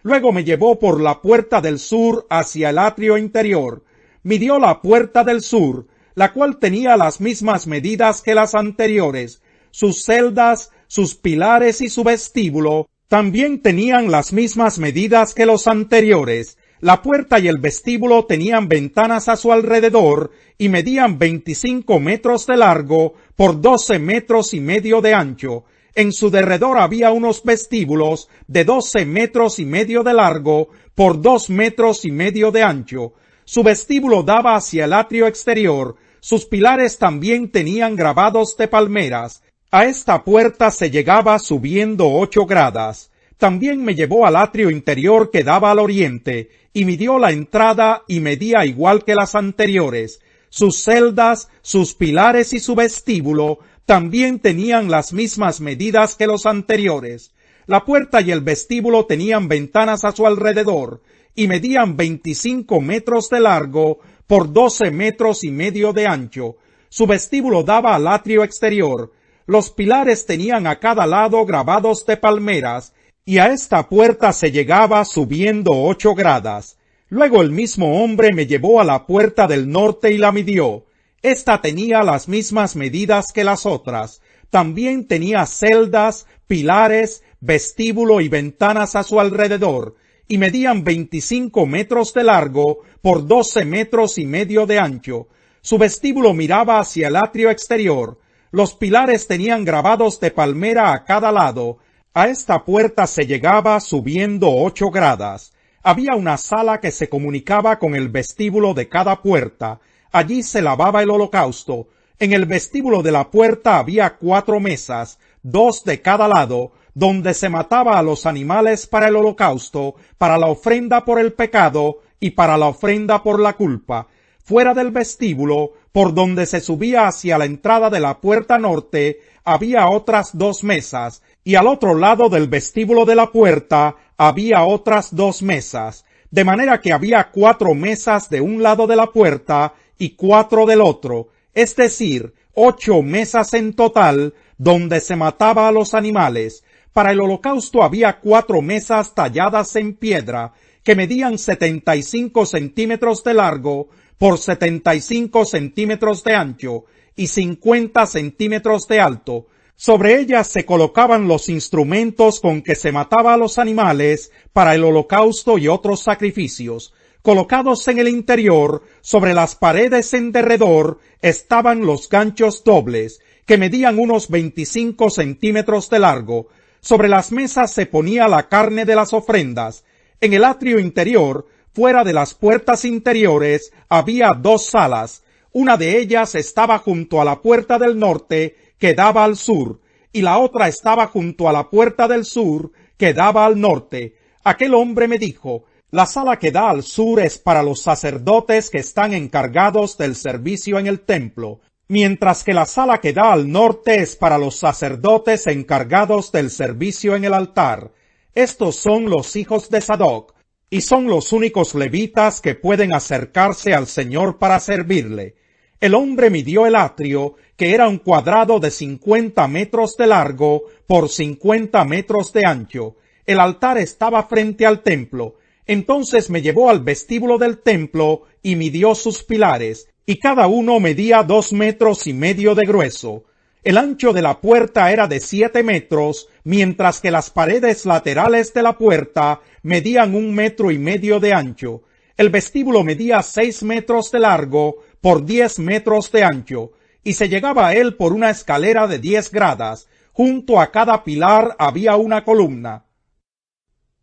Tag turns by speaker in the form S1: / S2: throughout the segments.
S1: Luego me llevó por la puerta del sur hacia el atrio interior. Midió la puerta del sur, la cual tenía las mismas medidas que las anteriores. Sus celdas, sus pilares y su vestíbulo también tenían las mismas medidas que los anteriores. La puerta y el vestíbulo tenían ventanas a su alrededor y medían 25 metros de largo por 12 metros y medio de ancho. En su derredor había unos vestíbulos de 12 metros y medio de largo por 2 metros y medio de ancho. Su vestíbulo daba hacia el atrio exterior. Sus pilares también tenían grabados de palmeras. A esta puerta se llegaba subiendo 8 gradas. También me llevó al atrio interior que daba al oriente, y midió la entrada y medía igual que las anteriores. Sus celdas, sus pilares y su vestíbulo también tenían las mismas medidas que los anteriores. La puerta y el vestíbulo tenían ventanas a su alrededor, y medían 25 metros de largo por 12 metros y medio de ancho. Su vestíbulo daba al atrio exterior. Los pilares tenían a cada lado grabados de palmeras, y a esta puerta se llegaba subiendo 8 gradas. Luego el mismo hombre me llevó a la puerta del norte y la midió. Esta tenía las mismas medidas que las otras. También tenía celdas, pilares, vestíbulo y ventanas a su alrededor, y medían 25 metros de largo por 12 metros y medio de ancho. Su vestíbulo miraba hacia el atrio exterior. Los pilares tenían grabados de palmera a cada lado. A esta puerta se llegaba subiendo 8 gradas. Había una sala que se comunicaba con el vestíbulo de cada puerta. Allí se lavaba el holocausto. En el vestíbulo de la puerta había 4 mesas, 2 de cada lado, donde se mataba a los animales para el holocausto, para la ofrenda por el pecado y para la ofrenda por la culpa. Fuera del vestíbulo, por donde se subía hacia la entrada de la puerta norte, había otras 2 mesas, y al otro lado del vestíbulo de la puerta había otras 2 mesas, de manera que había 4 mesas de un lado de la puerta y 4 del otro, es decir, 8 mesas en total, donde se mataba a los animales. Para el holocausto había 4 mesas talladas en piedra, que medían 75 centímetros de largo por 75 centímetros de ancho y 50 centímetros de alto. Sobre ellas se colocaban los instrumentos con que se mataba a los animales para el holocausto y otros sacrificios. Colocados en el interior, sobre las paredes en derredor, estaban los ganchos dobles, que medían unos 25 centímetros de largo. Sobre las mesas se ponía la carne de las ofrendas. En el atrio interior, fuera de las puertas interiores, había 2 salas. Una de ellas estaba junto a la puerta del norte, que daba al sur, y la otra estaba junto a la puerta del sur, que daba al norte. Aquel hombre me dijo: la sala que da al sur es para los sacerdotes que están encargados del servicio en el templo, mientras que la sala que da al norte es para los sacerdotes encargados del servicio en el altar. Estos son los hijos de Sadoc, y son los únicos levitas que pueden acercarse al Señor para servirle. El hombre midió el atrio, que era un cuadrado de 50 metros de largo por 50 metros de ancho. El altar estaba frente al templo. Entonces me llevó al vestíbulo del templo y midió sus pilares, y cada uno medía 2 metros y medio de grueso. El ancho de la puerta era de 7 metros, mientras que las paredes laterales de la puerta medían 1 metro y medio de ancho. El vestíbulo medía 6 metros de largo por 10 metros de ancho, y se llegaba a él por una escalera de 10 gradas. Junto a cada pilar había una columna.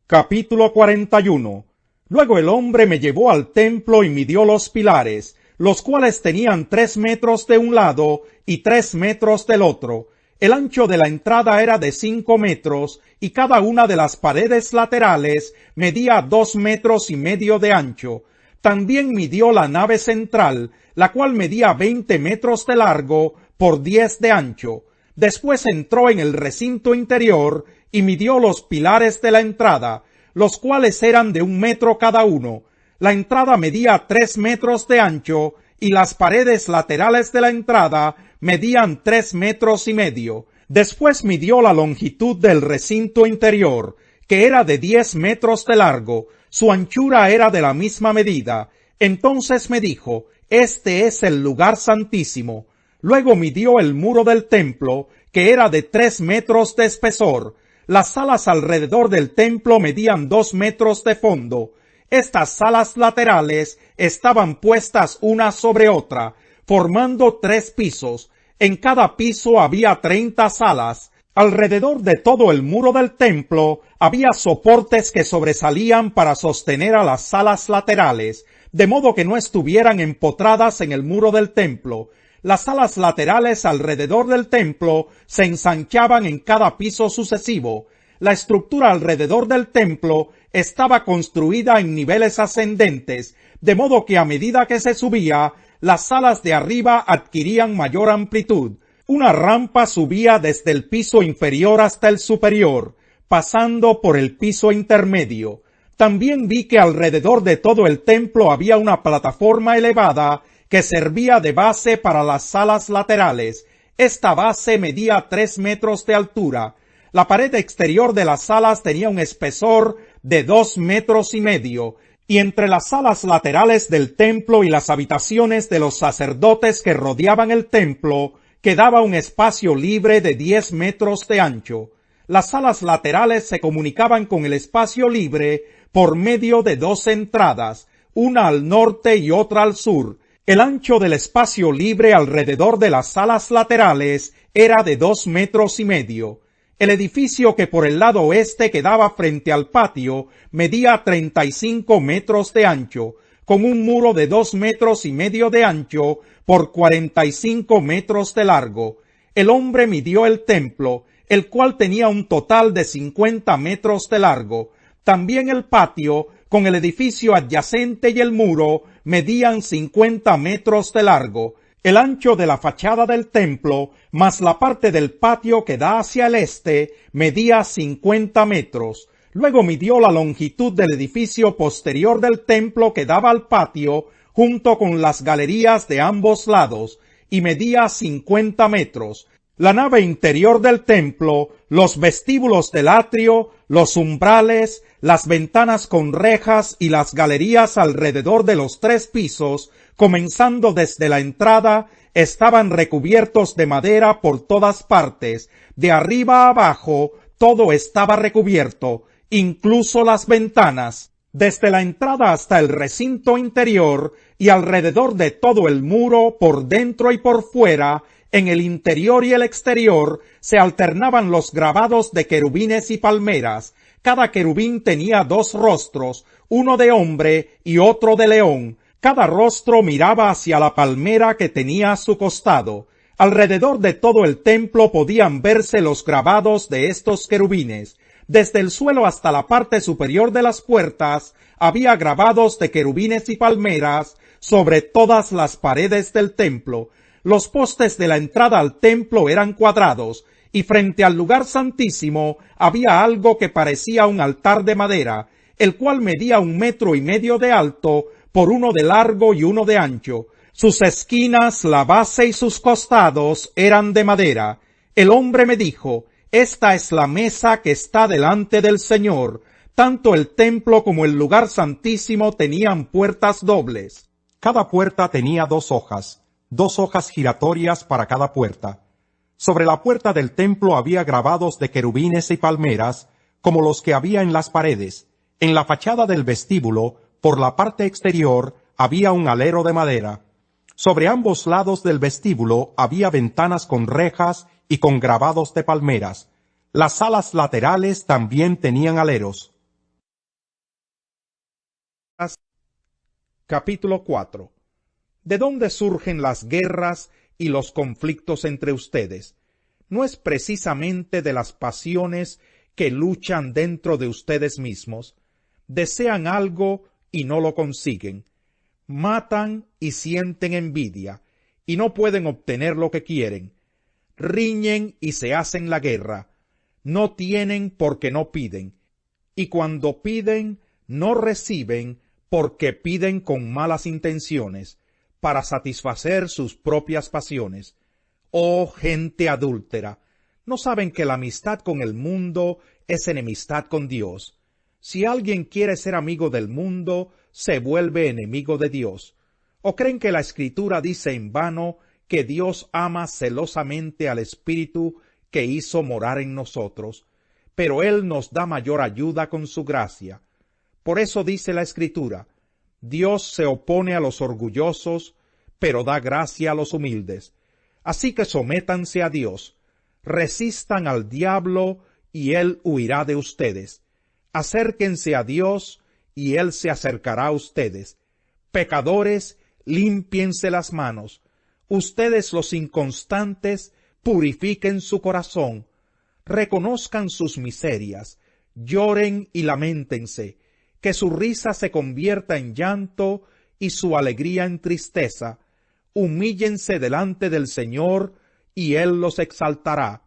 S1: Capítulo 41. Luego el hombre me llevó al templo y midió los pilares, los cuales tenían 3 metros de un lado y 3 metros del otro. El ancho de la entrada era de 5 metros, y cada una de las paredes laterales medía 2 metros y medio de ancho. También midió la nave central, la cual medía 20 metros de largo por 10 de ancho. Después entró en el recinto interior y midió los pilares de la entrada, los cuales eran de 1 metro cada uno. La entrada medía 3 metros de ancho, y las paredes laterales de la entrada medían 3 metros y medio. Después midió la longitud del recinto interior, que era de 10 metros de largo, su anchura era de la misma medida. Entonces me dijo, este es el lugar santísimo. Luego midió el muro del templo, que era de 3 metros de espesor. Las salas alrededor del templo medían 2 metros de fondo. Estas salas laterales estaban puestas una sobre otra, formando 3 pisos. En cada piso había 30 salas. Alrededor de todo el muro del templo había soportes que sobresalían para sostener a las salas laterales, de modo que no estuvieran empotradas en el muro del templo. Las salas laterales alrededor del templo se ensanchaban en cada piso sucesivo. La estructura alrededor del templo estaba construida en niveles ascendentes, de modo que a medida que se subía, las salas de arriba adquirían mayor amplitud. Una rampa subía desde el piso inferior hasta el superior, pasando por el piso intermedio. También vi que alrededor de todo el templo había una plataforma elevada que servía de base para las salas laterales. Esta base medía 3 metros de altura. La pared exterior de las salas tenía un espesor de 2 metros y medio, y entre las salas laterales del templo y las habitaciones de los sacerdotes que rodeaban el templo, quedaba un espacio libre de 10 metros de ancho. Las salas laterales se comunicaban con el espacio libre por medio de 2 entradas, una al norte y otra al sur. El ancho del espacio libre alrededor de las salas laterales era de 2 metros y medio. El edificio que por el lado oeste quedaba frente al patio medía 35 metros de ancho, con un muro de 2 metros y medio de ancho por 45 metros de largo. El hombre midió el templo, el cual tenía un total de 50 metros de largo. También el patio, con el edificio adyacente y el muro, medían 50 metros de largo. El ancho de la fachada del templo, más la parte del patio que da hacia el este, medía 50 metros. Luego midió la longitud del edificio posterior del templo que daba al patio, junto con las galerías de ambos lados, y medía 50 metros. La nave interior del templo, los vestíbulos del atrio, los umbrales, las ventanas con rejas y las galerías alrededor de los 3 pisos, comenzando desde la entrada, estaban recubiertos de madera por todas partes. De arriba a abajo, todo estaba recubierto, incluso las ventanas. Desde la entrada hasta el recinto interior y alrededor de todo el muro, por dentro y por fuera, en el interior y el exterior, se alternaban los grabados de querubines y palmeras. Cada querubín tenía 2 rostros, uno de hombre y otro de león. Cada rostro miraba hacia la palmera que tenía a su costado. Alrededor de todo el templo podían verse los grabados de estos querubines. Desde el suelo hasta la parte superior de las puertas había grabados de querubines y palmeras sobre todas las paredes del templo. Los postes de la entrada al templo eran cuadrados, y frente al lugar santísimo había algo que parecía un altar de madera, el cual medía 1,5 metros de alto por 1 de largo y 1 de ancho. Sus esquinas, la base y sus costados eran de madera. El hombre me dijo, esta es la mesa que está delante del Señor. Tanto el templo como el lugar santísimo tenían puertas dobles. Cada puerta tenía 2 hojas, 2 hojas giratorias para cada puerta. Sobre la puerta del templo había grabados de querubines y palmeras, como los que había en las paredes. En la fachada del vestíbulo, por la parte exterior, había un alero de madera. Sobre ambos lados del vestíbulo había ventanas con rejas y con grabados de palmeras. Las salas laterales también tenían aleros. Capítulo 4. ¿De dónde surgen las guerras y los conflictos entre ustedes? ¿No es precisamente de las pasiones que luchan dentro de ustedes mismos? Desean algo y no lo consiguen. Matan y sienten envidia, y no pueden obtener lo que quieren. Riñen y se hacen la guerra. No tienen porque no piden, y cuando piden, no reciben porque piden con malas intenciones, para satisfacer sus propias pasiones. Oh gente adúltera, ¿no saben que la amistad con el mundo es enemistad con Dios. Si alguien quiere ser amigo del mundo, se vuelve enemigo de Dios. ¿O creen que la Escritura dice en vano que Dios ama celosamente al Espíritu que hizo morar en nosotros? Pero Él nos da mayor ayuda con su gracia. Por eso dice la Escritura: Dios se opone a los orgullosos, pero da gracia a los humildes. Así que sométanse a Dios, resistan al diablo, y él huirá de ustedes. Acérquense a Dios, y él se acercará a ustedes. Pecadores, límpiense las manos. Ustedes los inconstantes, purifiquen su corazón. Reconozcan sus miserias, lloren y lamentense, que su risa se convierta en llanto y su alegría en tristeza. Humíllense delante del Señor, y Él los exaltará.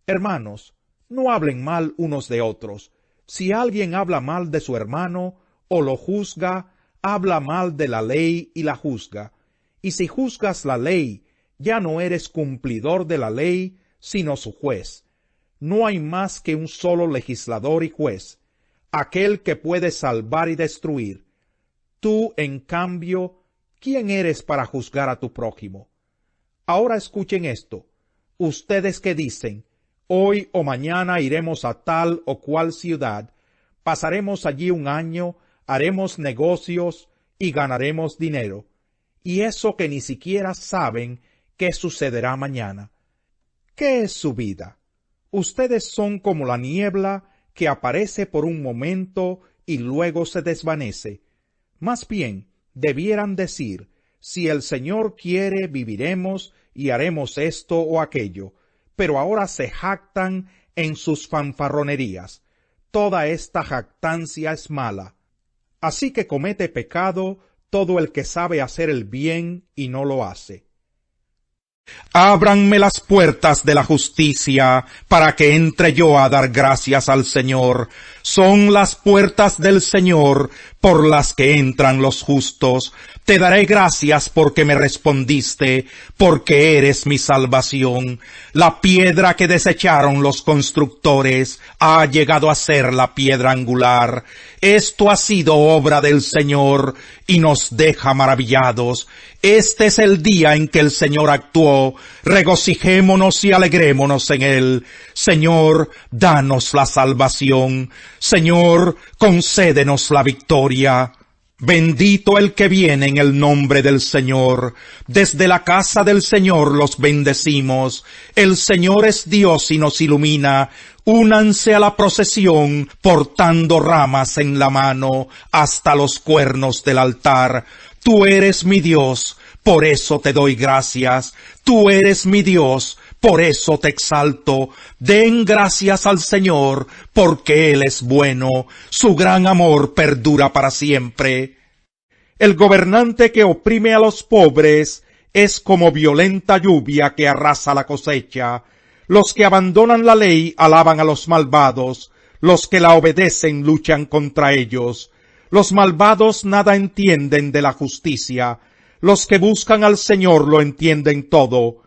S1: Hermanos, no hablen mal unos de otros. Si alguien habla mal de su hermano, o lo juzga, habla mal de la ley y la juzga. Y si juzgas la ley, ya no eres cumplidor de la ley, sino su juez. No hay más que un solo legislador y juez, aquel que puede salvar y destruir. Tú, en cambio, ¿quién eres para juzgar a tu prójimo? Ahora escuchen esto. Ustedes que dicen: hoy o mañana iremos a tal o cual ciudad, pasaremos allí un año, haremos negocios y ganaremos dinero. Y eso que ni siquiera saben qué sucederá mañana. ¿Qué es su vida? Ustedes son como la niebla que aparece por un momento y luego se desvanece. Más bien, debieran decir: si el Señor quiere, viviremos y haremos esto o aquello. Pero ahora se jactan en sus fanfarronerías. Toda esta jactancia es mala. Así que comete pecado todo el que sabe hacer el bien y no lo hace. Ábranme las puertas de la justicia, para que entre yo a dar gracias al Señor. Son las puertas del Señor por las que entran los justos. Te daré gracias porque me respondiste, porque eres mi salvación. La piedra que desecharon los constructores ha llegado a ser la piedra angular. Esto ha sido obra del Señor y nos deja maravillados. Este es el día en que el Señor actuó. Regocijémonos y alegrémonos en él. Señor, danos la salvación. Señor, concédenos la victoria. Bendito el que viene en el nombre del Señor. Desde la casa del Señor los bendecimos. El Señor es Dios y nos ilumina. Únanse a la procesión, portando ramas en la mano, hasta los cuernos del altar. Tú eres mi Dios, por eso te doy gracias. Tú eres mi Dios, por eso te exalto. Den gracias al Señor, porque Él es bueno. Su gran amor perdura para siempre. El gobernante que oprime a los pobres es como violenta lluvia que arrasa la cosecha. Los que abandonan la ley alaban a los malvados. Los que la obedecen luchan contra ellos. Los malvados nada entienden de la justicia. Los que buscan al Señor lo entienden todo.